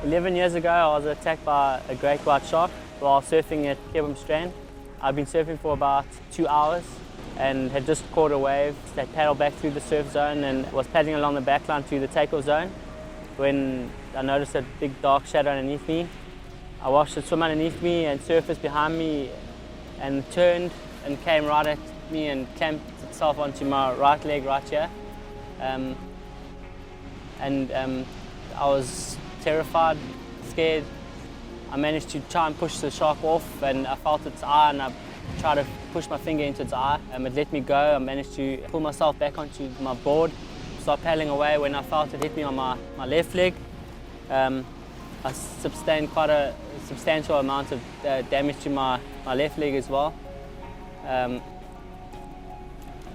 11 years ago, I was attacked by a great white shark while surfing at Kebham Strand. I'd been surfing for about 2 hours and had just caught a wave. I paddled back through the surf zone and was paddling along the backline to the takeoff zone when I noticed a big dark shadow underneath me. I watched it swim underneath me and surface behind me and turned and came right at me and clamped itself onto my right leg right here. I was terrified, scared. I managed to try and push the shark off and I felt its eye and I tried to push my finger into its eye. It let me go. I managed to pull myself back onto my board, start paddling away. When I felt it hit me on my left leg, I sustained quite a substantial amount of damage to my left leg as well.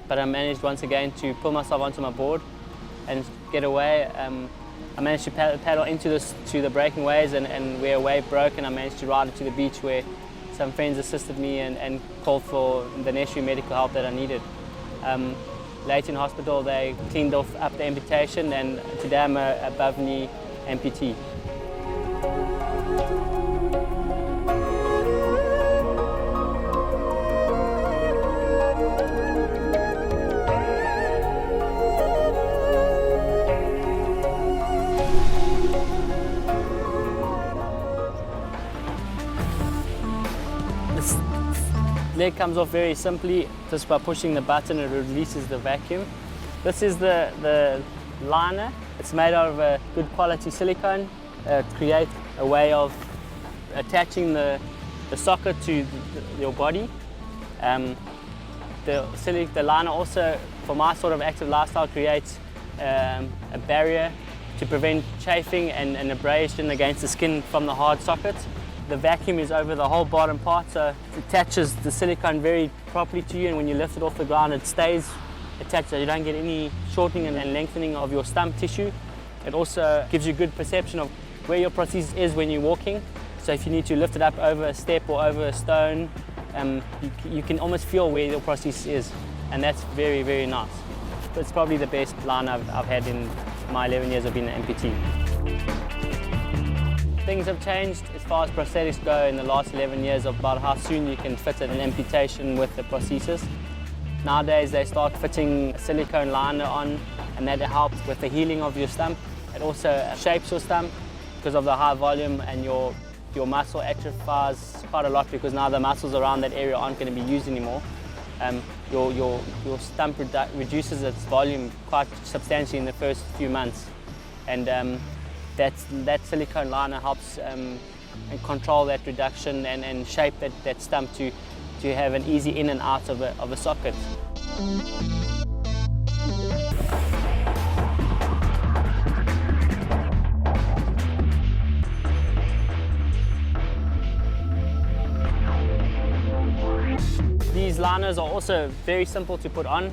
But I managed once again to pull myself onto my board and get away. I managed to paddle into the breaking waves and where a wave broke, and I managed to ride it to the beach where some friends assisted me and called for the necessary medical help that I needed. Late in hospital, they cleaned up the amputation, and today I'm a above knee amputee. This leg comes off very simply. Just by pushing the button, it releases the vacuum. This is the liner. It's made out of a good quality silicone. Create a way of attaching the socket to your body. The liner also, for my sort of active lifestyle, creates a barrier to prevent chafing and abrasion against the skin from the hard socket. The vacuum is over the whole bottom part, so it attaches the silicone very properly to you, and when you lift it off the ground, it stays attached, so you don't get any shortening and lengthening of your stump tissue. It also gives you good perception of where your prosthesis is when you're walking. So if you need to lift it up over a step or over a stone, you can almost feel where your prosthesis is, and that's very, very nice. It's probably the best line I've had in my 11 years of being an amputee. Things have changed as far as prosthetics go in the last 11 years about how soon you can fit an amputation with the prosthesis. Nowadays they start fitting a silicone liner on, and that helps with the healing of your stump. It also shapes your stump because of the high volume, and your muscle atrophies quite a lot because now the muscles around that area aren't going to be used anymore. Your stump reduces its volume quite substantially in the first few months, and that silicone liner helps and control that reduction and shape that stump to have an easy in and out of a socket. These liners are also very simple to put on.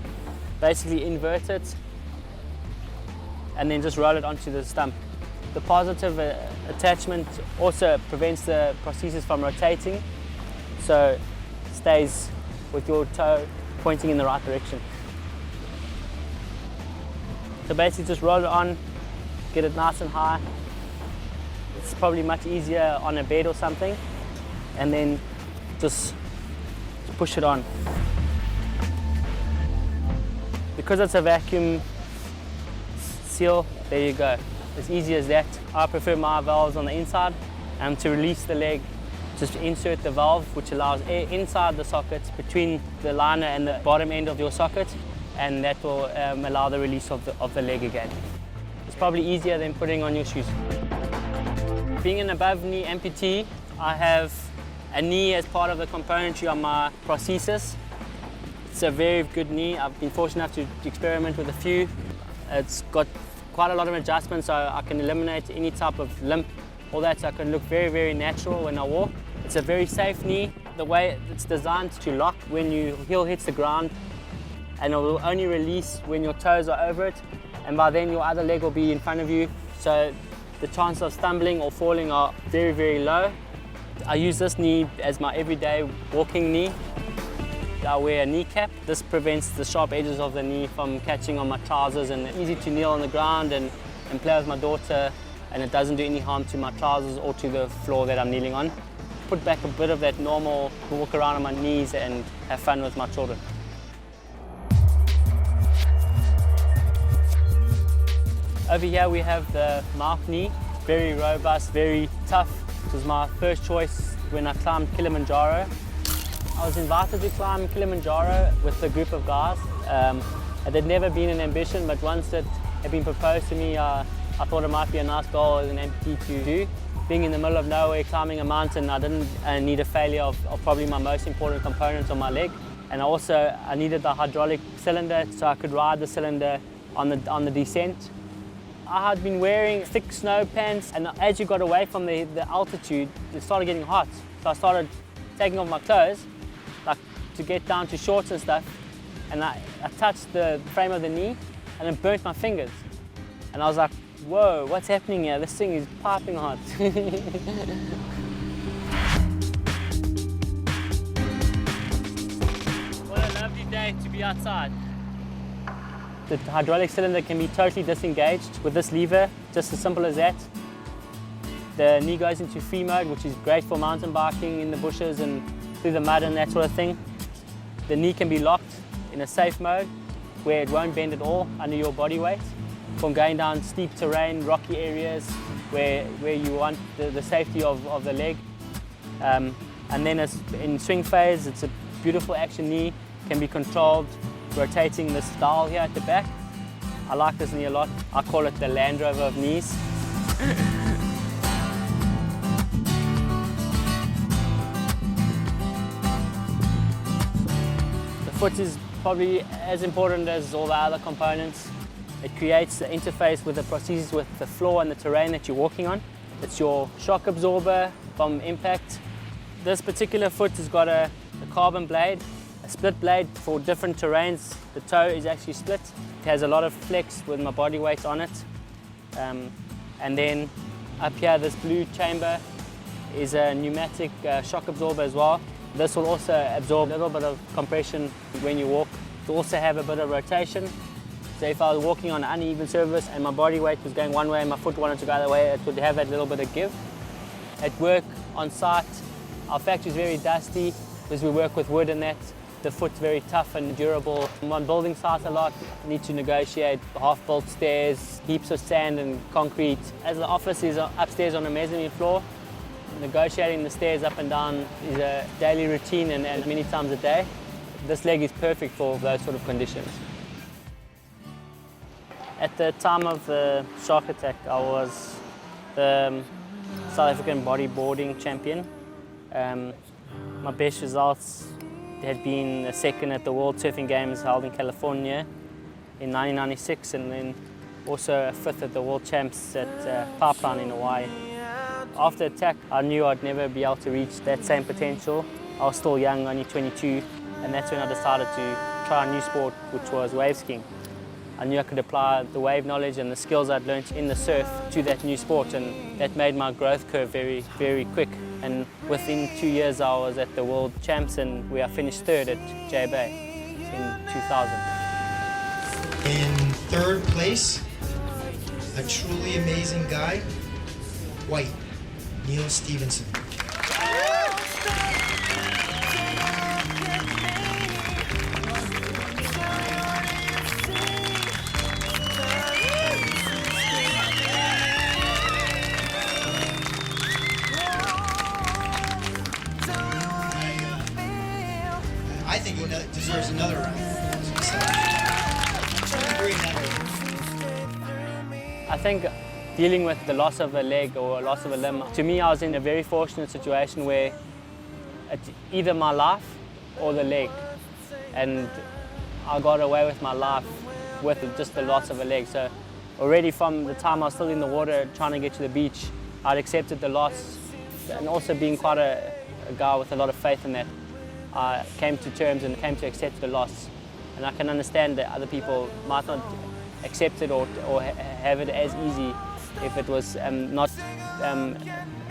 Basically invert it and then just roll it onto the stump. The positive attachment also prevents the prosthesis from rotating, so it stays with your toe pointing in the right direction. So basically just roll it on, get it nice and high. It's probably much easier on a bed or something, and then just push it on. Because it's a vacuum seal, there you go. As easy as that. I prefer my valves on the inside, and to release the leg, just insert the valve, which allows air inside the socket between the liner and the bottom end of your socket, and that will allow the release of the leg again. It's probably easier than putting on your shoes. Being an above knee amputee, I have a knee as part of the componentry on my prosthesis. It's a very good knee. I've been fortunate enough to experiment with a few. It's got quite a lot of adjustments, so I can eliminate any type of limp, all that, so I can look very, very natural when I walk. It's a very safe knee. The way it's designed to lock when your heel hits the ground, and it will only release when your toes are over it, and by then your other leg will be in front of you, so the chances of stumbling or falling are very, very low. I use this knee as my everyday walking knee. I wear a knee cap. This prevents the sharp edges of the knee from catching on my trousers, and easy to kneel on the ground and play with my daughter and it doesn't do any harm to my trousers or to the floor that I'm kneeling on. Put back a bit of that normal walk around on my knees and have fun with my children. Over here we have the Mauch Knee, very robust, very tough. It was my first choice when I climbed Kilimanjaro. I was invited to climb Kilimanjaro with a group of guys. It had never been an ambition, but once it had been proposed to me, I thought it might be a nice goal as an amputee to do. Being in the middle of nowhere, climbing a mountain, I didn't need a failure of probably my most important component on my leg. And also, I needed the hydraulic cylinder so I could ride the cylinder on the descent. I had been wearing thick snow pants, and as you got away from the altitude, it started getting hot. So I started taking off my clothes, like to get down to shorts and stuff, and I touched the frame of the knee, and it burnt my fingers. And I was like, whoa, what's happening here? This thing is piping hot. What a lovely day to be outside. The hydraulic cylinder can be totally disengaged with this lever, just as simple as that. The knee goes into free mode, which is great for mountain biking in the bushes and through the mud and that sort of thing. The knee can be locked in a safe mode, where it won't bend at all under your body weight. From going down steep terrain, rocky areas, where you want the safety of the leg. And then in swing phase, it's a beautiful action knee, can be controlled, rotating this dial here at the back. I like this knee a lot. I call it the Land Rover of knees. The foot is probably as important as all the other components. It creates the interface with the prosthesis with the floor and the terrain that you're walking on. It's your shock absorber from impact. This particular foot has got a carbon blade, a split blade for different terrains. The toe is actually split. It has a lot of flex with my body weight on it. And then up here, this blue chamber is a pneumatic shock absorber as well. This will also absorb a little bit of compression when you walk. It will also have a bit of rotation. So if I was walking on an uneven surface and my body weight was going one way and my foot wanted to go the other way, it would have that little bit of give. At work, on site, our factory is very dusty because we work with wood and that. The foot's very tough and durable. I'm on building sites a lot. I need to negotiate half-built stairs, heaps of sand and concrete. As the office is upstairs on a mezzanine floor, negotiating the stairs up and down is a daily routine and many times a day. This leg is perfect for those sort of conditions. At the time of the shark attack, I was the South African bodyboarding champion. My best results had been a second at the World Surfing Games held in California in 1996, and then also a fifth at the World Champs at Pipeline in Hawaii. After the attack, I knew I'd never be able to reach that same potential. I was still young, only 22, and that's when I decided to try a new sport, which was wave skiing. I knew I could apply the wave knowledge and the skills I'd learned in the surf to that new sport, and that made my growth curve very, very quick. And within 2 years, I was at the World Champs, and I finished third at J Bay in 2000. In third place, a truly amazing guy, white, Neal Stephenson. I think he deserves another round. I think dealing with the loss of a leg or a loss of a limb, to me I was in a very fortunate situation where it's either my life or the leg, and I got away with my life with just the loss of a leg. So already from the time I was still in the water trying to get to the beach, I'd accepted the loss, and also being quite a guy with a lot of faith in that, I came to terms and came to accept the loss. And I can understand that other people might not accept it or have it as easy if it was not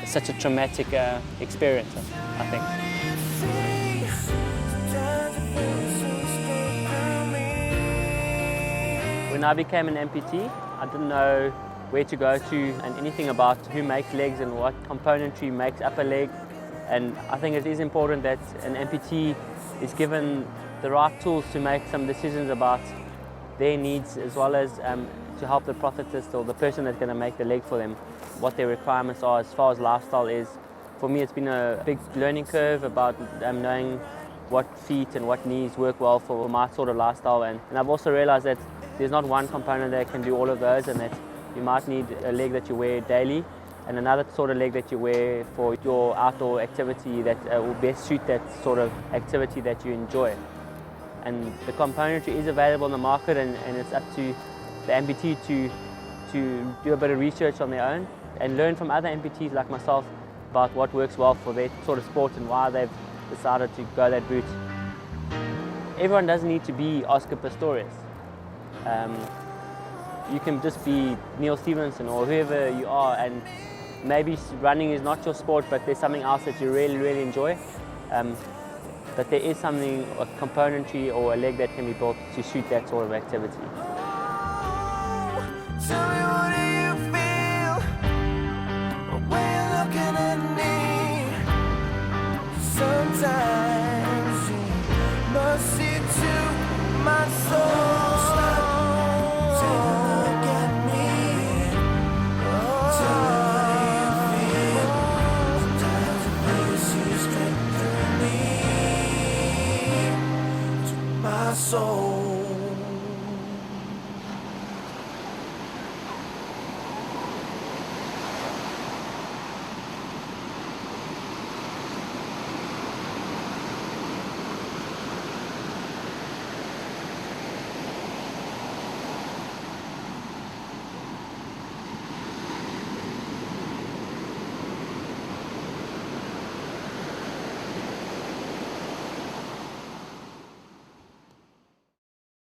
such a traumatic experience, I think. When I became an amputee, I didn't know where to go to, and anything about who makes legs and what componentry makes up a leg. And I think it is important that an amputee is given the right tools to make some decisions about their needs, as well as to help the prosthetist or the person that's going to make the leg for them, what their requirements are as far as lifestyle is. For me, it's been a big learning curve about knowing what feet and what knees work well for my sort of lifestyle. And I've also realized that there's not one component that can do all of those, and that you might need a leg that you wear daily and another sort of leg that you wear for your outdoor activity that will best suit that sort of activity that you enjoy. And the componentry is available in the market, and it's up to the amputee to do a bit of research on their own and learn from other amputees like myself about what works well for their sort of sport and why they've decided to go that route. Everyone doesn't need to be Oscar Pistorius. You can just be Neal Stephenson or whoever you are, and maybe running is not your sport, but there's something else that you really, really enjoy. But there is something, a componentry or a leg that can be built to suit that sort of activity.